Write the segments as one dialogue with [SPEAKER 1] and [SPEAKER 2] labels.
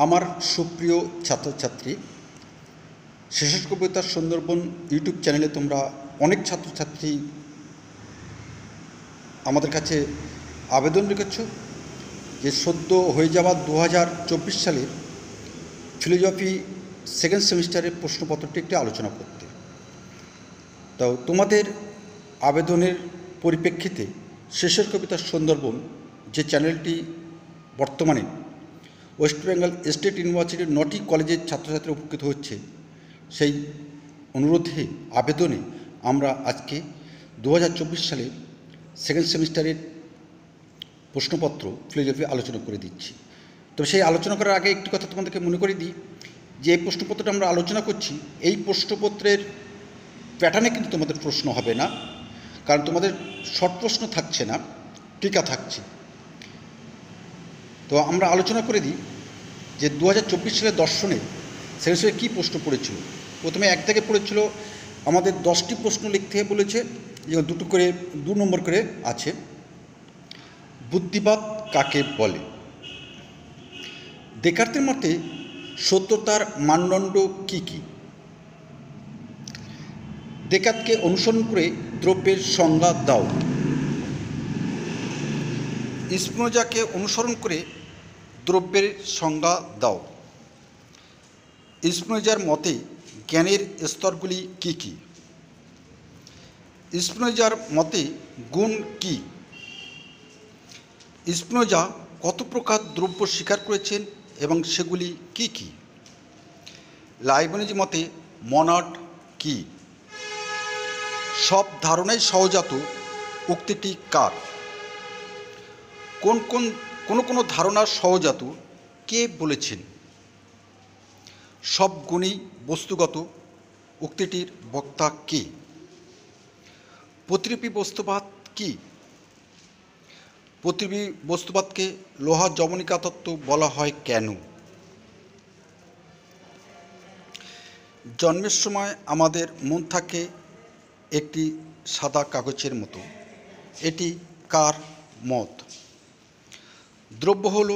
[SPEAKER 1] আমার সুপ্রিয় ছাত্রছাত্রী, শেষের কবিতার সুন্দরবন ইউটিউব চ্যানেলে তোমরা অনেক ছাত্রছাত্রী আমাদের কাছে আবেদন রেখেছ যে সদ্য হয়ে যাওয়া 2024 সালের ফিলোজফি সেকেন্ড সেমিস্টারের প্রশ্নপত্রটি একটি আলোচনা করতে। তো তোমাদের আবেদনের পরিপ্রেক্ষিতে শেষের কবিতার সুন্দরবন যে চ্যানেলটি বর্তমানে ওয়েস্ট বেঙ্গল স্টেট ইউনিভার্সিটির 9টি কলেজের ছাত্রছাত্রী উপকৃত হচ্ছে, সেই অনুরোধে আবেদনে আমরা আজকে 2024 সালে সেকেন্ড সেমিস্টারের প্রশ্নপত্র ফিলোজফি আলোচনা করে দিচ্ছি। তবে সেই আলোচনা করার আগে একটি কথা তোমাদেরকে মনে করে দিই যে এই প্রশ্নপত্রটা আমরা আলোচনা করছি, এই প্রশ্নপত্রের প্যাটার্নে কিন্তু তোমাদের প্রশ্ন হবে না, কারণ তোমাদের শর্ট প্রশ্ন থাকছে না, টিকা থাকছে। তো আমরা আলোচনা করে দিই যে 2024 সালে দর্শনে সেমিস্টারে কী প্রশ্ন পড়েছিল। প্রথমে এক থেকে পড়েছিল আমাদের 10টি প্রশ্ন লিখতে বলেছে, যেমন দু নম্বর করে আছে। বুদ্ধিবাদ কাকে বলে? দেকার্তের মতে সত্যতার মানদণ্ড কী কী? দেকার্তকে অনুসরণ করে দ্রব্যের সংজ্ঞা দাও। স্পিনোজাকে অনুসরণ করে দ্রব্যের সংজ্ঞা দাও। স্পিনোজার মতে জ্ঞানের স্তরগুলি কী কী? স্পিনোজার মতে গুণ কী? স্পিনোজা কত প্রকার দ্রব্য স্বীকার করেছেন এবং সেগুলি কী কী? লাইবনিজ মতে মনাড কী? সব ধারণাই সহজাত উক্তিটি কার? কোন ধারণা সহজাত কে বলেছেন? সব গুণই বস্তুগত উক্তিটির বক্তা কে? প্রতিরূপী বস্তুবাদ কী? প্রতিরূপী বস্তুবাদকে লোহা যবনিকা তত্ত্ব বলা হয় কেন? জন্মের সময় আমাদের মন থাকে একটি সাদা কাগজের মতো, এটি কার মত? দ্রব্য হল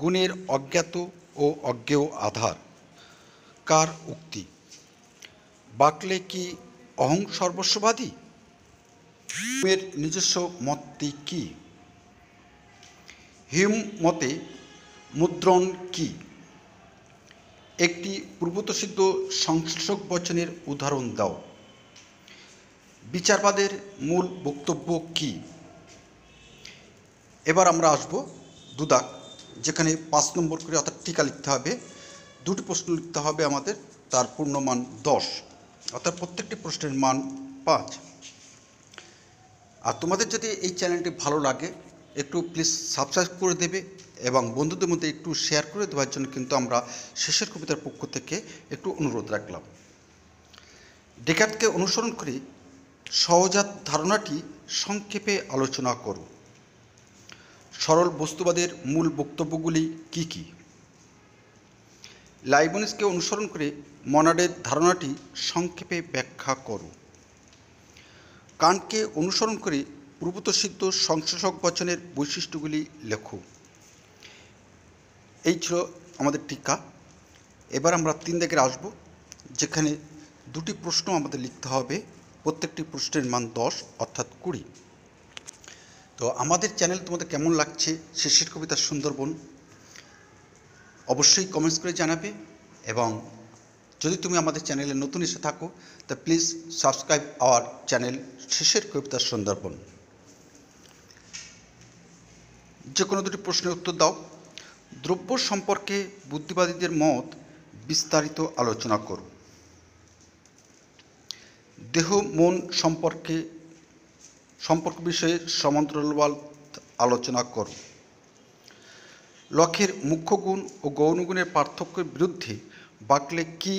[SPEAKER 1] গুণের অজ্ঞাত ও অজ্ঞেয় আধার, কার উক্তি? বাকলে কি অহং সর্বস্ববাদী? হিউমের নিজস্ব মতটি কী? হিউম মতে মুদ্রণ কী? একটি পূর্বতসিদ্ধ সংশ্লেষক বচনের উদাহরণ দাও। বিচারবাদের মূল বক্তব্য কী? এবার আমরা আসব দুদাক, যেখানে 5 নম্বর করে অর্থাৎ টিকা লিখতে হবে। দুটি প্রশ্ন লিখতে হবে আমাদের, তার পূর্ণমান 10, অর্থাৎ প্রত্যেকটি প্রশ্নের মান 5। আর তোমাদের যদি এই চ্যানেলটি ভালো লাগে একটু প্লিজ সাবস্ক্রাইব করে দেবে এবং বন্ধুদের মধ্যে একটু শেয়ার করে দেওয়ার জন্য কিন্তু আমরা শেষের কবিতার পক্ষ থেকে একটু অনুরোধ রাখলাম। ডেকার্তকে অনুসরণ করে সহজাত ধারণাটি সংক্ষেপে আলোচনা করো। সরল বস্তুবাদের মূল বক্তব্যগুলি কী কী? লাইবনিজকে অনুসরণ করে মনাডের ধারণাটি সংক্ষেপে ব্যাখ্যা করো। কান্টকে অনুসরণ করে পূর্বতসিদ্ধ সংশ্লেষক বচনের বৈশিষ্ট্যগুলি লেখো। এই ছিল আমাদের টিকা। এবার আমরা 3 দাগে আসব, যেখানে দুটি প্রশ্ন আমাদের লিখতে হবে, প্রত্যেকটি প্রশ্নের মান 10 অর্থাৎ 20। তো আমাদের চ্যানেল তোমাদের কেমন লাগছে শেষের কবিতার সুন্দরবন অবশ্যই কমেন্টস করে জানাবে, এবং যদি তুমি আমাদের চ্যানেলে নতুন এসে থাকো তা প্লিজ সাবস্ক্রাইব আওয়ার চ্যানেল শেষের কবিতার সুন্দরবন। যে কোনো দুটি প্রশ্নের উত্তর দাও। দ্রব্য সম্পর্কে বুদ্ধিবাদীদের মত বিস্তারিত আলোচনা করো। দেহ মন সম্পর্ক বিষয়ে সমান্তরালবাদ আলোচনা করো। লক্ষের মুখ্য গুণ ও গৌণ গুণের পার্থক্যের বিরুদ্ধে বাকলে কি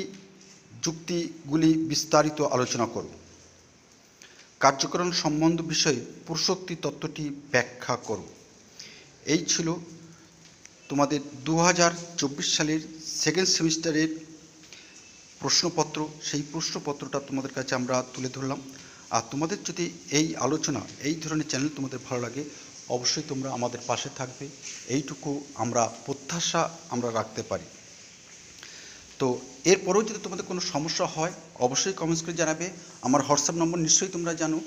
[SPEAKER 1] যুক্তিগুলি বিস্তারিত আলোচনা করো। কার্যকরণ সম্বন্ধ বিষয়ে পুরুষোক্তি তত্ত্বটি ব্যাখ্যা করো। এই ছিল তোমাদের 2024 সালের সেকেন্ড সেমিস্টারের প্রশ্নপত্র। সেই প্রশ্নপত্রটা তোমাদের কাছে আমরা তুলে ধরলাম। আর তোমাদের যদি এই আলোচনা, এই ধরনের চ্যানেল তোমাদের ভালো লাগে, অবশ্যই তোমরা আমাদের পাশে থাকবে, এইটুকু আমরা প্রত্যাশা রাখতে পারি। তো এরপরেও যদি তোমাদের কোনো সমস্যা হয় অবশ্যই কমেন্টস করে জানাবে। আমার হোয়াটসঅ্যাপ নম্বর নিশ্চয়ই তোমরা জানো,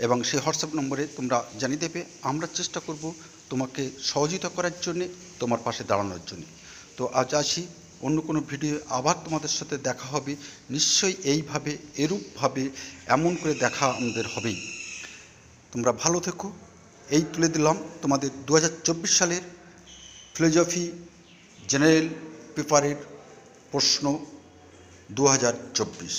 [SPEAKER 1] এবং সেই হোয়াটসঅ্যাপ নম্বরে তোমরা জানিয়ে দেবে। আমরা চেষ্টা করব তোমাকে সহযোগিতা করার জন্যে, তোমার পাশে দাঁড়ানোর জন্যে। তো আজ আসি, অন্য কোনো ভিডিও আবার তোমাদের সাথে দেখা হবে। নিশ্চয়ই এইভাবে এরূপভাবে এমন করে দেখা আমাদের হবেই। তোমরা ভালো থেকো। এই তুলে দিলাম তোমাদের 2024 সালের ফিলোজফি জেনারেল পেপারের প্রশ্ন 2024।